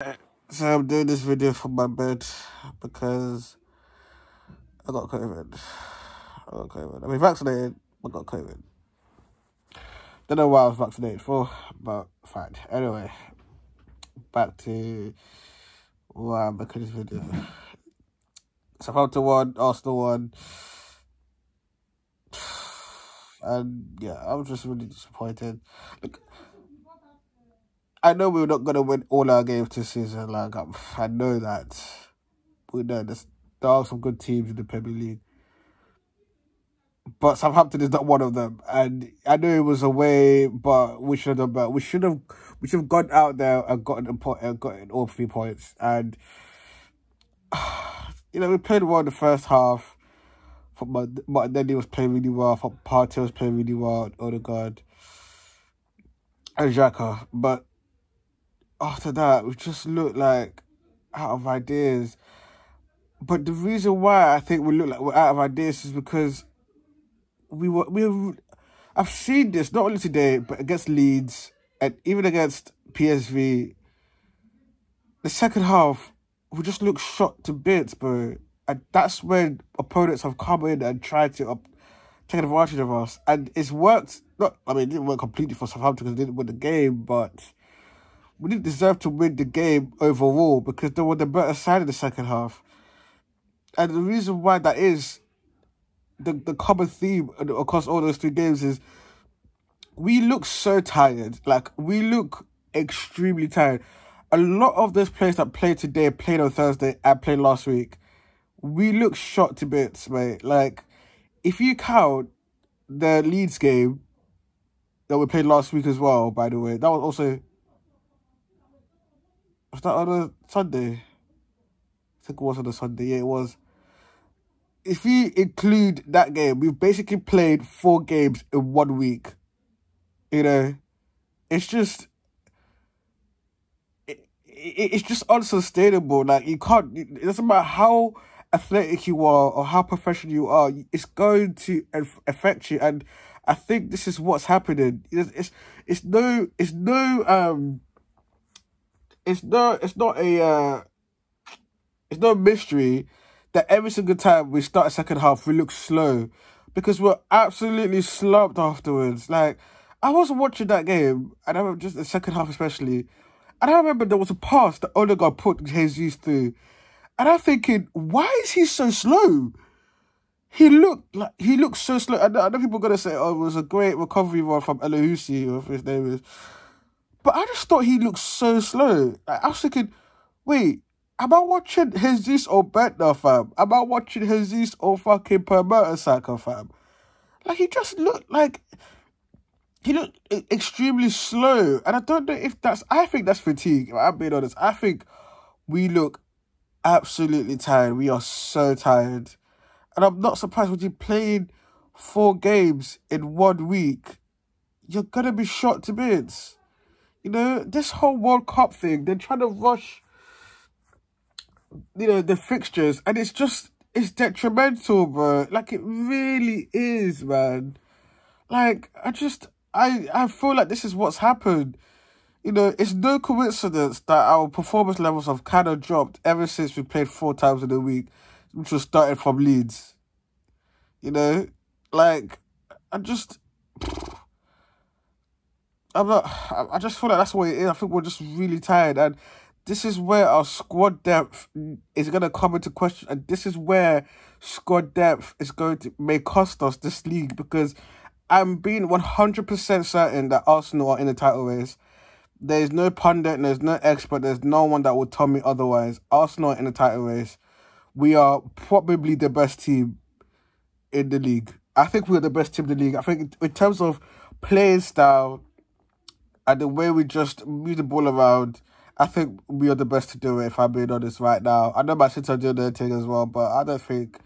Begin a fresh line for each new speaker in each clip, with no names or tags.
So I'm doing this video from my bed because I got COVID. I mean, vaccinated, but got COVID. Don't know what I was vaccinated for, but fine. Anyway, back to why I'm making this video. Southampton won, Arsenal won. And yeah, I was just really disappointed. Look, I know we're not going to win all our games this season. Like, I know that. We know there are some good teams in the Premier League. But Southampton is not one of them. And I knew it was away, but we should have done better. We should have gone out there and gotten all 3 points. And, we played well in the first half. Martinelli was playing really well. I thought Partey was playing really well. Odegaard and Xhaka. But after that, we just looked like out of ideas. But the reason why I think we look like we're out of ideas is because I've seen this not only today, but against Leeds and even against PSV. The second half, we just look shot to bits, bro. And that's when opponents have come in and tried to take advantage of us. And it's worked. It didn't work completely for Southampton because they didn't win the game, but we didn't deserve to win the game overall because they were the better side in the second half. And the reason why that is, the common theme across all those 3 games is we look so tired. Like, we look extremely tired. A lot of those players that played today played on Thursday and played last week. We look shot to bits, mate. Like, if you count the Leeds game that we played last week as well, by the way, that was also... Was that on a Sunday? I think it was on a Sunday. Yeah, it was. If you include that game, we've basically played 4 games in 1 week. It's just... It's just unsustainable. Like, you can't... It doesn't matter how athletic you are or how professional you are, it's going to affect you. And I think this is what's happening. It's not a mystery that every single time we start a second half, we look slow because we're absolutely slumped afterwards. Like, I was watching that game, and I remember just the second half especially, and I remember there was a pass that Odegaard put Jesus through, and I'm thinking, why is he so slow? He looked so slow. I know people are gonna say, "Oh, it was a great recovery run from Elahusi," or whatever his name is, but I just thought he looked so slow. Like, I was thinking, wait, am I watching Jesus or Bentner, fam? Am I watching Jesus or fucking Per Mertesacker, fam? Like, he just looked like... He looked extremely slow. And I don't know if that's... I think that's fatigue. I'm being honest. I think we look absolutely tired. We are so tired. And I'm not surprised when you played 4 games in 1 week. You're going to be shot to bits. This whole World Cup thing, they're trying to rush... the fixtures, and it's detrimental, bro. Like, it really is, man. Like, I feel like this is what's happened. It's no coincidence that our performance levels have kind of dropped ever since we played 4 times in a week, which was started from Leeds. Like, I just feel like that's what it is. I think we're just really tired, and this is where our squad depth is going to come into question. And this is where squad depth may cost us this league, because I'm being 100% certain that Arsenal are in the title race. There's no pundit, there's no expert, there's no one that will tell me otherwise. Arsenal are in the title race. We are probably the best team in the league. I think we're the best team in the league. I think in terms of playing style and the way we just move the ball around, I think we are the best to do it, if I'm being honest right now. I know Man City are doing their thing as well, but I don't think...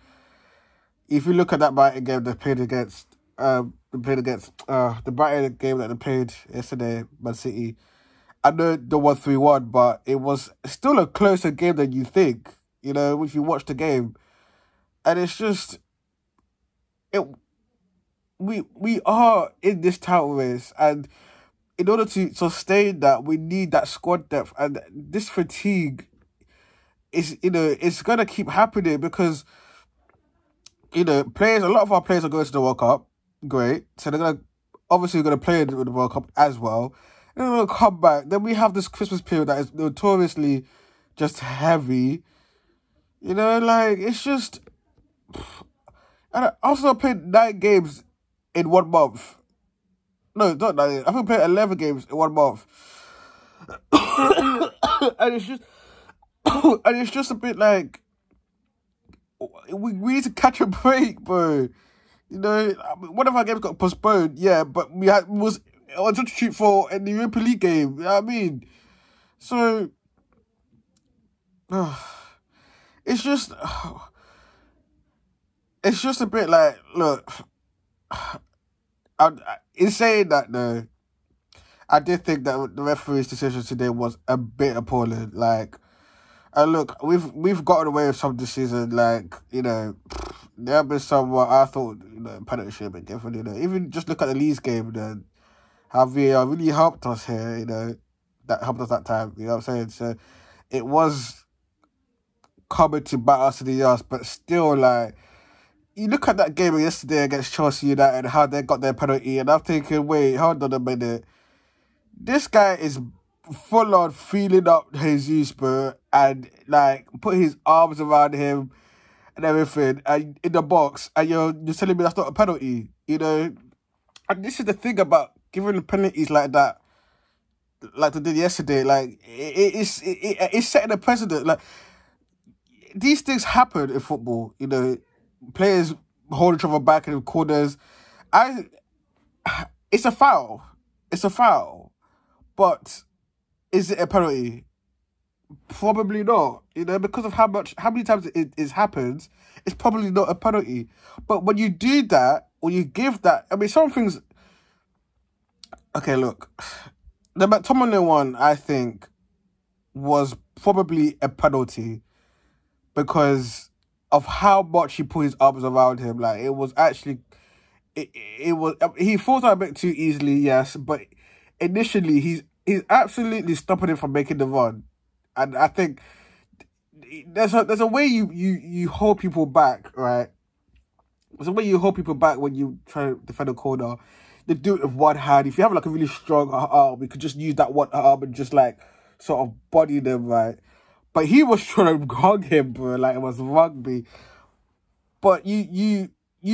If you look at that Brighton game they played against... the Brighton game that they played yesterday, Man City, I know they won 3-1, but it was still a closer game than you think, if you watch the game. And it's just... We are in this title race, and in order to sustain that, we need that squad depth, and this fatigue is, it's gonna keep happening because, players. A lot of our players are going to the World Cup. Great, so they're gonna play in the World Cup as well. And then they'll come back. Then we have this Christmas period that is notoriously just heavy. Like, it's just. And I also played 9 games in 1 month. No, not 9. I think I played 11 games in 1 month. And it's just a bit like, we need to catch a break, bro. One of our games got postponed, yeah, but we was on substitute for in the Europa League game. You know what I mean? So it's just a bit like, look, in saying that though, I did think that the referee's decision today was a bit appalling. Like, and look, we've gotten away with some this season. Like, there have been some where I thought, penalty should have been given. Even just look at the Leeds game, then how VAR really helped us here. That helped us that time. You know what I'm saying? So it was coming to bite us in the ass, but still, like, you look at that game yesterday against Chelsea United and how they got their penalty, and I'm thinking, wait, hold on a minute. This guy is full on feeling up Jesus, bro, and like put his arms around him and everything, and in the box, and you're telling me that's not a penalty, And this is the thing about giving penalties like that, like they did yesterday. Like, it's setting a precedent. Like, these things happen in football. Players hold each other back in the corners. It's a foul. It's a foul. But is it a penalty? Probably not. Because of how many times it happens, it's probably not a penalty. But when you do that, or you give that, I mean, some things. Okay, look, the McTominay one, I think, was probably a penalty because of how much he put his arms around him. Like, it was actually, it was, he falls out a bit too easily, yes, but initially he's absolutely stopping him from making the run. And I think there's a way you hold people back, right? There's a way you hold people back when you try to defend a corner. They do it with one hand. If you have like a really strong arm, you could just use that one arm and just like sort of body them, right? But he was trying to hug him, bro, like it was rugby. But you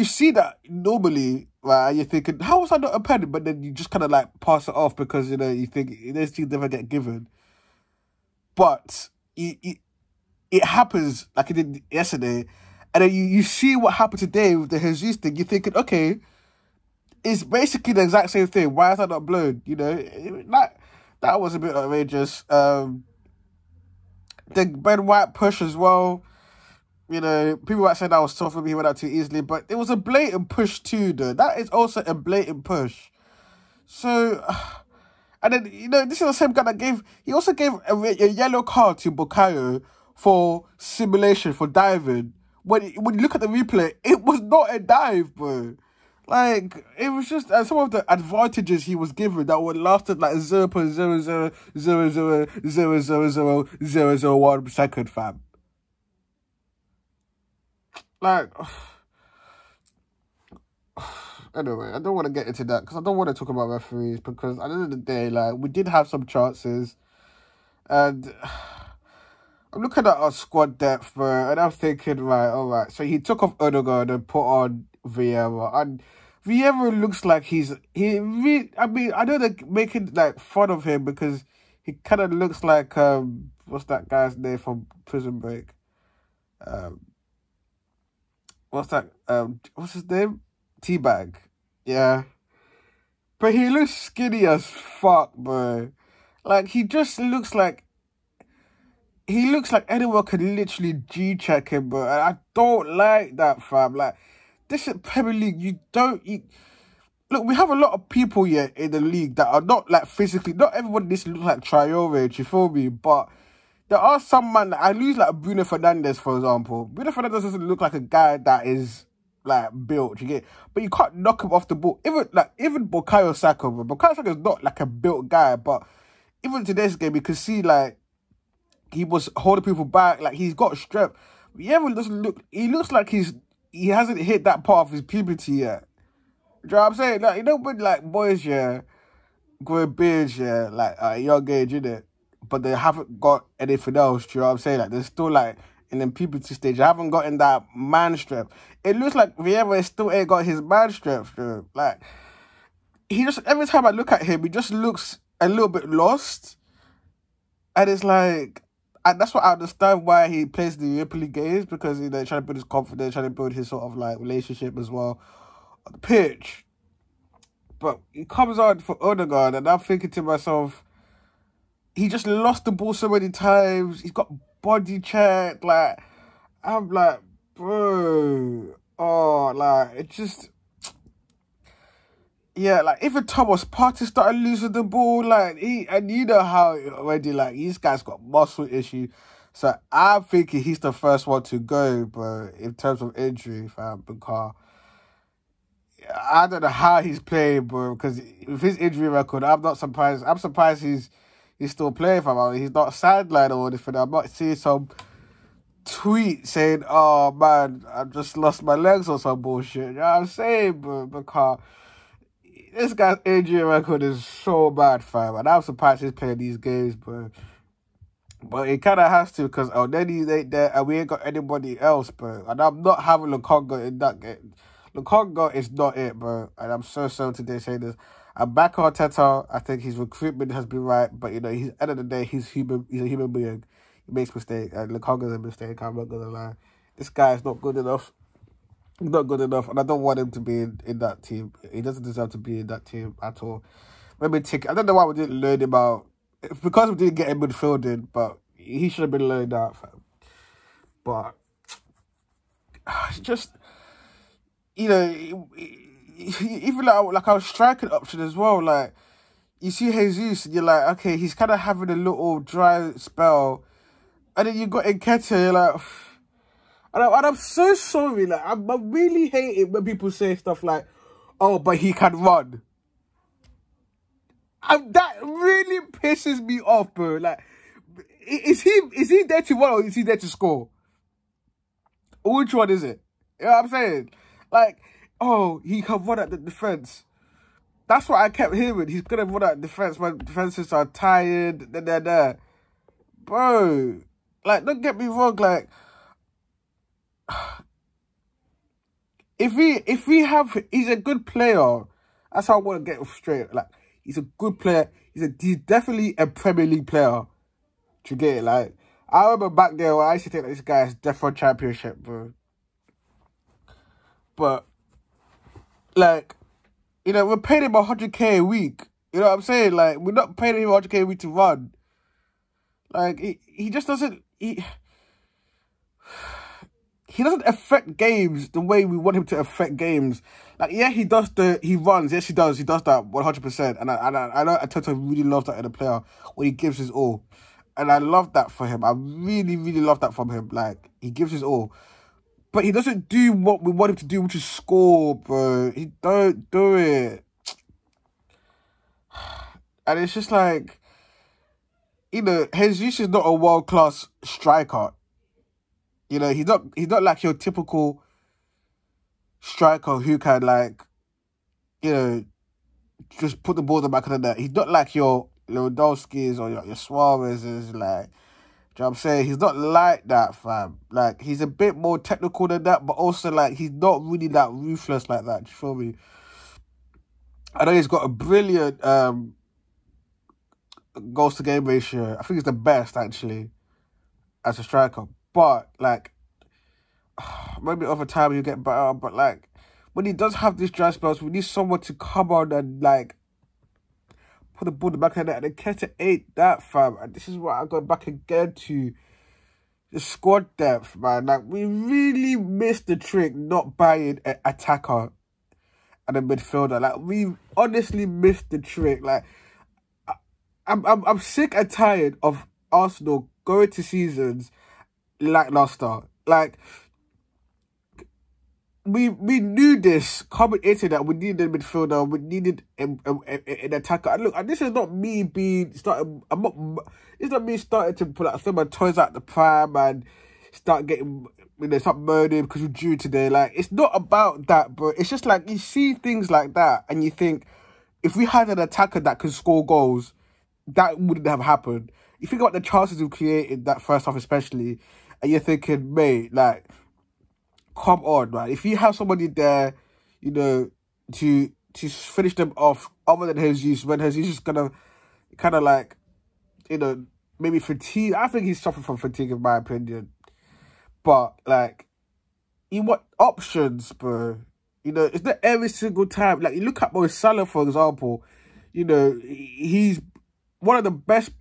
see that normally, right? And you're thinking, how was that not a penalty? But then you just kind of like pass it off because, you think these things never get given. But it happens like it did yesterday. And then you see what happened today with the Jesus thing. You're thinking, okay, it's basically the exact same thing. Why is that not blown? That was a bit outrageous. The Ben White push as well. People might say that was tough for me, he went out too easily, but it was a blatant push too, though. That is also a blatant push. So, and then, this is the same guy that he also gave a yellow card to Bukayo for simulation, for diving. When you look at the replay, it was not a dive, bro. Like, it was just some of the advantages he was given that would lasted like 0.00000000001 second, fam. Like, anyway, I don't want to get into that because I don't want to talk about referees, because at the end of the day, like, we did have some chances, and I'm looking at our squad depth, bro, and I'm thinking, right, all right, so he took off Odegaard and put on Vieira, and Vieira looks like I know they're making like fun of him because he kind of looks like what's that guy's name from Prison Break? What's his name? Teabag. Yeah. But he looks skinny as fuck, bro. Like, he just looks like anyone can literally G-check him, bro. And I don't like that, fam. Like, this is Premier League. Look, we have a lot of people here in the league that are not like physically, not everyone needs to look like Traore, you feel me? But there are some man, I lose like Bruno Fernandes, for example. Bruno Fernandes doesn't look like a guy that is like built. You get, but you can't knock him off the ball. Even Bukayo Saka, bro. Bukayo Saka is not like a built guy, but even today's game, you can see like he was holding people back. Like he's got strength. Vieira doesn't look. He looks like he hasn't hit that part of his puberty yet. Do you know what I'm saying? Like, you know when like boys, yeah, growing beards, yeah, like at a young age, innit? But they haven't got anything else. Do you know what I'm saying? Like they're still like in the puberty stage. They haven't gotten that man strength. It looks like Vieira still ain't got his man strength, dude. Like he just, every time I look at him, he just looks a little bit lost. And it's like, and that's what I understand why he plays the Europa League games, because you know, trying to build his confidence, trying to build his sort of like relationship as well on the pitch. But he comes on for Odegaard, and I'm thinking to myself, he just lost the ball so many times. He's got body checked. Like, I'm like, bro, oh, like it just. Yeah, like even Thomas Partey started losing the ball, like and you know how already, like these guys got muscle issue, so I'm thinking he's the first one to go, bro, in terms of injury, fam. Because I don't know how he's playing, bro. Because with his injury record, I'm not surprised. I'm surprised he's still playing, fam. He's not sidelined or anything. I'm not seeing some tweet saying, "Oh man, I just lost my legs" or some bullshit. You know what I'm saying, bro? Because this guy's injury record is so bad, fam. And I'm surprised he's playing these games, bro. But it kind of has to, because Nenny's ain't there and we ain't got anybody else, bro. And I'm not having Lukonga in that game. Lukonga is not it, bro. And I'm so sorry today saying this. I'm back on Arteta. I think his recruitment has been right. But, you know, at the end of the day, he's human. He's a human being. He makes mistakes. And Lukonga's a mistake. I'm not going to lie. This guy is not good enough. Not good enough, and I don't want him to be in that team. He doesn't deserve to be in that team at all. Maybe I don't know why we didn't learn him out. It's because we didn't get him midfielding, but he should have been learned out. But it's just, you know, even like our striking option as well. Like you see Jesus, and you're like, okay, he's kind of having a little dry spell, and then you got Nketiah, you're like. And I'm so sorry, like, I really hate it when people say stuff like, oh, but he can run. And that really pisses me off, bro. Like, is he there to run or is he there to score? Which one is it? You know what I'm saying? Like, oh, he can run at the defence. That's what I kept hearing. He's going to run at defence when defences are tired, there. Bro, like, don't get me wrong, like, he's a good player. That's how I want to get straight. Like, he's a good player. He's definitely a Premier League player. Do you get it? Like, I remember back there when I used to think that this guy is definitely Championship, bro. But, like, you know, we're paying him 100k a week. You know what I'm saying? Like, we're not paying him 100k a week to run. Like, he just doesn't. He doesn't affect games the way we want him to affect games. Like, yeah, he runs. Yes, he does. He does that 100%. And I know Arteta really loves that in a player when he gives his all. And I love that for him. I really, really love that from him. Like, he gives his all. But he doesn't do what we want him to do, which is score, bro. He don't do it. And it's just like, you know, Jesus is not a world-class striker. You know, he's not like your typical striker who can, like, you know, just put the ball in the back of the net. He's not like your Lewandowski's or your Suarez's, like, do you know what I'm saying? He's not like that, fam. Like, he's a bit more technical than that, but also, like, he's not really that ruthless like that. Do you feel me? I know he's got a brilliant goals to game ratio. I think it's the best, actually, as a striker. But, like, maybe over time he'll get better. But, like, when he does have these dry spells, we need someone to come on and, like, put the ball in the back of the net. And Nketiah ain't that, fam. And this is what I go back again to. The squad depth, man. Like, we really missed the trick not buying an attacker and a midfielder. Like, we honestly missed the trick. Like, I'm sick and tired of Arsenal going to seasons lackluster. Like, we knew this coming into that we needed a midfielder, we needed an attacker. And look, and this is not me being starting. It's not me starting to pull out, throw my toys out the pram and start getting, start moaning because we drew today. Like, it's not about that, bro. It's just like you see things like that and you think, if we had an attacker that could score goals, that wouldn't have happened. You think about the chances we created that first half, especially, and you're thinking, mate, like, come on, man. If you have somebody there, to finish them off, other than Jesus, when Jesus is gonna kind of like, maybe fatigue. I think he's suffering from fatigue, in my opinion. But like, you want options, bro. It's not every single time. Like, you look at Mo Salah, for example. He's one of the best